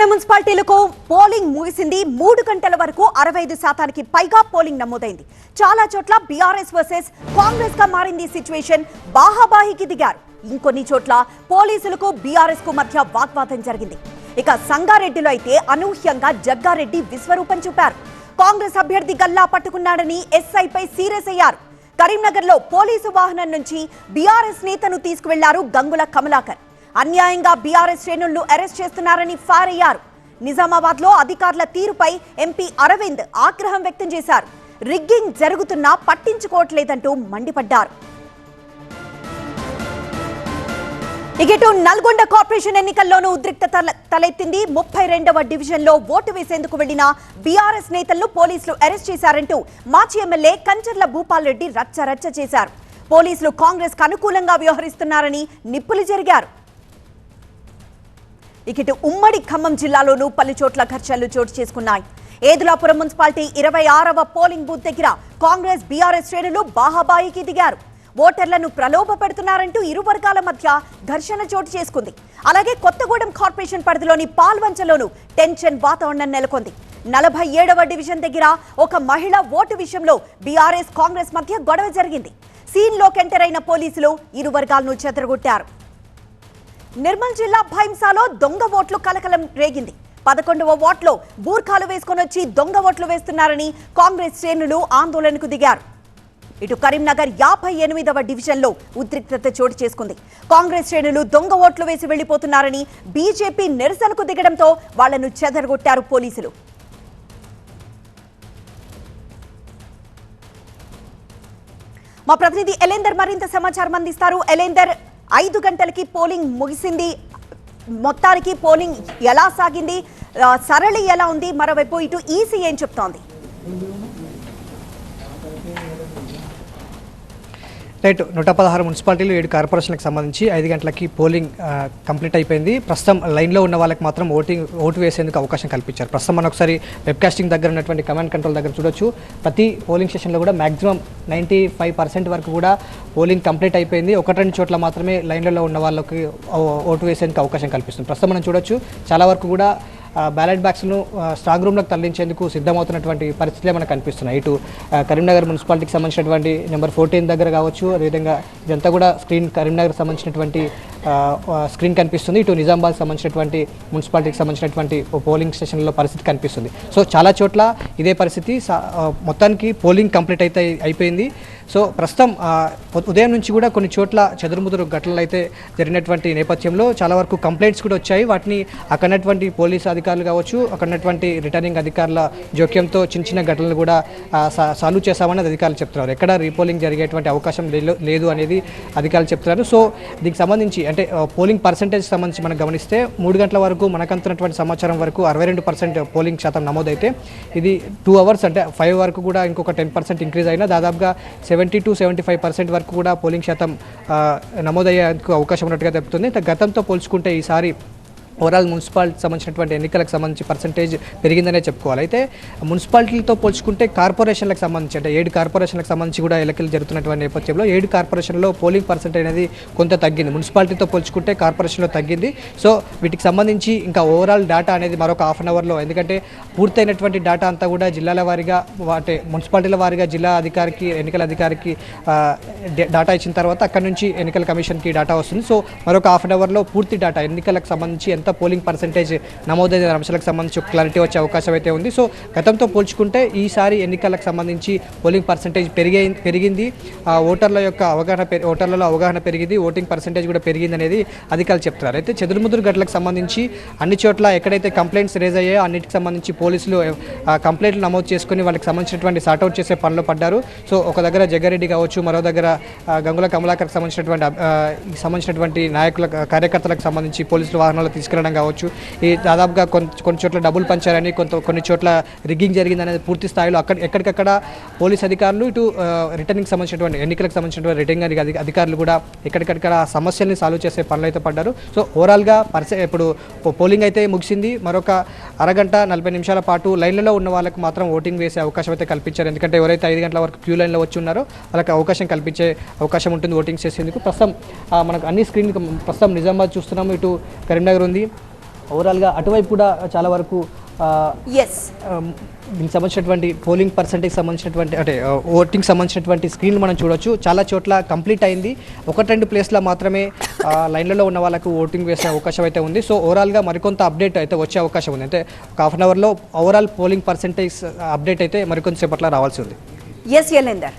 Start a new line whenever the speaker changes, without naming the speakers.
ముప్పై మున్సిపాలిటీలకు పోలింగ్ ముగిసింది. 3 గంటల వరకు 65% పైగా పోలింగ్ నమోదైంది. చాలా చోట్ల బీఆర్ఎస్ వర్సెస్ కాంగ్రెస్ గా మారింది సిచ్యువేషన్. బాహాబాహికి దిగారు. ఇంకొన్ని చోట్ల పోలీసులకు బీఆర్ఎస్ కు మధ్య వాగ్వాదం జరిగింది. ఇక సంగారెడ్డిలో అయితే అనూహ్యంగా జగ్గారెడ్డి విశ్వరూపం చూపారు. కాంగ్రెస్ అభ్యర్థి గల్లా పట్టుకున్నాడని ఎస్ఐపై సీరియస్ అయ్యారు. కరీంనగర్ లో పోలీసు వాహనం నుంచి బీఆర్ఎస్ నేతను తీసుకువెళ్లారు గంగుల కమలాకర్. అన్యాయంగా బీఆర్ఎస్ శ్రేణులను అరెస్ట్ చేస్తున్నారని ఫైర్ అయ్యారు. నిజామాబాద్ లో అధికారుల తీరుపై ఎంపీ అరవింద్ ఆగ్రహం వ్యక్తం చేశారు. రిగ్గింగ్ జరుగుతున్నా పట్టించుకోవట్లేదంటూ మండిపడ్డారు. ఇటు నల్గొండ కార్పొరేషన్ ఎన్నికల్లోనూ ఉద్రిక్తత తలెత్తింది. 32వ డివిజన్ లో ఓటు వేసేందుకు వెళ్లిన బీఆర్ఎస్ నేతలను పోలీసులు అరెస్ట్ చేశారంటూ మాజీ ఎమ్మెల్యే కంచర్ల భూపాల్ రెడ్డి రచ్చరచ్చ చేశారు. పోలీసులు కాంగ్రెస్ కు అనుకూలంగా వ్యవహరిస్తున్నారని నిప్పులు జరిగారు. ఇటు ఉమ్మడి ఖమ్మం జిల్లాలోనూ పలు చోట్ల ఘర్షణలు చోటు చేసుకున్నాయి. ఏదులాపురం మున్సిపాలిటీ 26వ పోలింగ్ బూత్ దగ్గర కాంగ్రెస్ బీఆర్ఎస్ శ్రేణులు బాహాబాయికి దిగారు. ఓటర్లను ప్రలోభ పెడుతున్నారంటూ ఇరు వర్గాల మధ్య ఘర్షణ చోటు చేసుకుంది. అలాగే కొత్తగూడెం కార్పొరేషన్ పరిధిలోని పాల్వంచలోనూ టెన్షన్ వాతావరణం నెలకొంది. 47వ డివిజన్ దగ్గర ఒక మహిళ ఓటు విషయంలో బీఆర్ఎస్ కాంగ్రెస్ మధ్య గొడవ జరిగింది. సీన్లోకి ఎంటర్ అయిన పోలీసులు ఇరు వర్గాలను చెదరగొట్టారు. నిర్మల్ జిల్లా భైంసాలో దొంగ ఓట్లు కలకలం రేగింది. 11వ వార్డులో బూర్ఖాలు వేసుకొని వచ్చి దొంగ ఓట్లు వేస్తున్నారని కాంగ్రెస్ శ్రేణులు ఆందోళనకు దిగారు. ఇటు కరీంనగర్ 58వ డివిజన్లో ఉద్రిక్తత చోటు చేసుకుంది. కాంగ్రెస్ శ్రేణులు దొంగ ఓట్లు వేసి వెళ్లిపోతున్నారని బీజేపీ నిరసనకు దిగడంతో వాళ్లను చెదరగొట్టారు పోలీసులు. మా ప్రతినిధి ఎలేందర్ మరింత సమాచారం అందిస్తారు. ఎలేందర్, 5 గంటలకి పోలింగ్ ముగిసింది. మొత్తానికి పోలింగ్ ఎలా సాగింది? సరళి ఎలా ఉంది? మరోవైపు ఇటు ఈసీ ఏం చెప్తోంది?
రైట్, 116 మున్సిపాలిటీలు 7 కార్పొరేషన్లకు సంబంధించి 5 గంటలకి పోలింగ్ కంప్లీట్ అయిపోయింది. ప్రస్తుతం లైన్లో ఉన్న వాళ్ళకి మాత్రం ఓటు వేసేందుకు అవకాశం కల్పించారు. ప్రస్తుతం మనం ఒకసారి వెబ్కాస్టింగ్ దగ్గర ఉన్నటువంటి కమాండ్ కంట్రోల్ దగ్గర చూడొచ్చు. ప్రతి పోలింగ్ స్టేషన్లో కూడా మ్యాక్సిమం 95% వరకు కూడా పోలింగ్ కంప్లీట్ అయిపోయింది. 1-2 చోట్ల మాత్రమే లైన్లలో ఉన్న వాళ్ళకి ఓటు వేసేందుకు అవకాశం కల్పిస్తుంది. ప్రస్తుతం మనం చూడొచ్చు చాలా వరకు కూడా బ్యాలెట్ బాక్స్ను స్ట్రాంగ్ రూమ్లోకి తరలించేందుకు సిద్ధమవుతున్నటువంటి పరిస్థితులే మనకు కనిపిస్తున్నాయి. ఇటు కరీంనగర్ మున్సిపాలిటీకి సంబంధించినటువంటి నెంబర్ 14 దగ్గర కావచ్చు, అదేవిధంగా ఇదంతా కూడా కరీంనగర్ సంబంధించినటువంటి స్క్రీన్ కనిపిస్తుంది. ఇటు నిజామాబాద్ సంబంధించినటువంటి మున్సిపాలిటీకి సంబంధించినటువంటి పోలింగ్ స్టేషన్లో పరిస్థితి కనిపిస్తుంది. సో చాలా చోట్ల ఇదే పరిస్థితి. మొత్తానికి పోలింగ్ కంప్లీట్ అయిపోయింది. సో ప్రస్తుతం ఉదయం నుంచి కూడా కొన్ని చోట్ల చెదురుముదురు ఘటనలు అయితే జరిగినటువంటి నేపథ్యంలో చాలా వరకు కంప్లైంట్స్ కూడా వచ్చాయి. వాటిని అక్కడటువంటి పోలీసు అధికారులు కావచ్చు, అక్కడటువంటి రిటర్నింగ్ అధికారుల జోక్యంతో చిన్న చిన్న ఘటనలు కూడా సాల్వ్ చేశామని అధికారులు చెప్తున్నారు. ఎక్కడ రీపోలింగ్ జరిగేటువంటి అవకాశం లేదు అనేది అధికారులు చెప్తున్నారు. సో దీనికి సంబంధించి అంటే పోలింగ్ పర్సెంటేజ్ సంబంధించి మనం గమనిస్తే 3 గంటల వరకు మనకంతున్నటువంటి సమాచారం వరకు 62% పోలింగ్ శాతం నమోదైతే ఇది 2 అవర్స్ అంటే 5 వరకు కూడా ఇంకొక 10% ఇంక్రీజ్ అయినా దాదాపుగా 70-75% వరకు కూడా పోలింగ్ శాతం నమోదయ్యేందుకు అవకాశం ఉన్నట్టుగా చెప్తుంది. గతంతో పోల్చుకుంటే ఈసారి ఓవరాల్ మున్సిపాలిటీ సంబంధించినటువంటి ఎన్నికలకు సంబంధించి పర్సంటేజ్ పెరిగిందనే చెప్పుకోవాలి. అయితే మున్సిపాలిటీలతో పోల్చుకుంటే కార్పొరేషన్లకు సంబంధించి అంటే 7 కార్పొరేషన్లకు సంబంధించి కూడా ఎన్నికలు జరుగుతున్నటువంటి నేపథ్యంలో 7 కార్పొరేషన్లో పోలింగ్ పర్సంటేజ్ అనేది కొంత తగ్గింది. మున్సిపాలిటీతో పోల్చుకుంటే కార్పొరేషన్లో తగ్గింది. సో వీటికి సంబంధించి ఇంకా ఓవరాల్ డేటా అనేది మరొక హాఫ్ అన్ అవర్లో, ఎందుకంటే పూర్తయినటువంటి డేటా అంతా కూడా జిల్లాల వారీగా అంటే మున్సిపాలిటీల వారీగా జిల్లా అధికారికి ఎన్నికల అధికారికి డేటా ఇచ్చిన తర్వాత అక్కడి నుంచి ఎన్నికల కమిషన్కి డేటా వస్తుంది. సో మరొక హాఫ్ అన్ అవర్లో పూర్తి డేటా ఎన్నికలకు సంబంధించి ఎంత పోలింగ్ పర్సెంటేజ్ నమోదైన అంశాలకు సంబంధించి క్లారిటీ వచ్చే అవకాశం అయితే ఉంది. సో గతంతో పోల్చుకుంటే ఈసారి ఎన్నికలకు సంబంధించి పోలింగ్ పర్సెంటేజ్ పెరిగింది. ఓటర్లలో అవగాహన పెరిగింది, ఓటింగ్ పర్సెంటేజ్ కూడా పెరిగింది అనేది అధికారులు చెప్తున్నారు. అయితే చెదురుముదురు ఘటనలకు సంబంధించి అన్ని చోట్ల ఎక్కడైతే కంప్లైంట్స్ రేజ్ అయ్యాయో అన్నిటికి సంబంధించి పోలీసులు కంప్లైంట్లు నమోదు చేసుకుని వాళ్ళకి సంబంధించినటువంటి సార్ట్అవుట్ చేసే పనిలో పడ్డారు. సో ఒక దగ్గర జగ్గారెడ్డి కావచ్చు, మరో దగ్గర గంగుల కమలాకర్కి సంబంధించినటువంటి నాయకుల కార్యకర్తలకు సంబంధించి పోలీసులు వాహనాలు తీసుకెళ్లడం కావచ్చు, ఈ దాదాపుగా కొన్ని చోట్ల డబుల్ పంచారని కొన్ని చోట్ల రిగ్గింగ్ జరిగింది అనేది పూర్తి స్థాయిలో ఎక్కడికక్కడ పోలీస్ అధికారులు ఇటు రిటర్నింగ్ సంబంధించినటువంటి ఎన్నికలకు సంబంధించినటువంటి రిటర్నింగ్ అధికారులు కూడా ఎక్కడికక్కడ సమస్యల్ని సాల్వ్ చేసే పనులు అయితే పడ్డారు. సో ఓవరాల్గా ఇప్పుడు పోలింగ్ అయితే ముగిసింది. మరొక అరగంట 40 నిమిషాల పాటు లైన్లలో ఉన్న వాళ్ళకి మాత్రం ఓటింగ్ వేసే అవకాశం అయితే కల్పించారు. ఎందుకంటే ఎవరైతే 5 గంటల వరకు క్యూ లైన్లో వచ్చి ఉన్నారో వాళ్ళకి అవకాశం కల్పించే అవకాశం ఉంటుంది ఓటింగ్ చేసేందుకు. ప్రస్తుతం మనకు అన్ని స్క్రీన్ ప్రస్తుతం నిజామాబాద్ చూస్తున్నాము, ఇటు కరీంనగర్ ఉంది, ఓవరాల్గా అటువైపు కూడా చాలా వరకు
ఎస్
దీనికి సంబంధించినటువంటి పోలింగ్ పర్సెంటేజ్ సంబంధించినటువంటి అంటే ఓటింగ్ సంబంధించినటువంటి స్క్రీన్లు మనం చూడొచ్చు. చాలా చోట్ల కంప్లీట్ అయింది. 1-2 ప్లేస్లో మాత్రమే లైన్లలో ఉన్న వాళ్ళకు ఓటింగ్ వేసే అవకాశం అయితే ఉంది. సో ఓవరాల్గా మరికొంత అప్డేట్ అయితే వచ్చే అవకాశం ఉంది. అంటే ఒక హాఫ్ అన్ అవర్లో ఓవరాల్ పోలింగ్ పర్సెంటేజ్ అప్డేట్ అయితే మరికొంతసేపట్లో రావాల్సి ఉంది.
ఎస్ ఎలేందర్.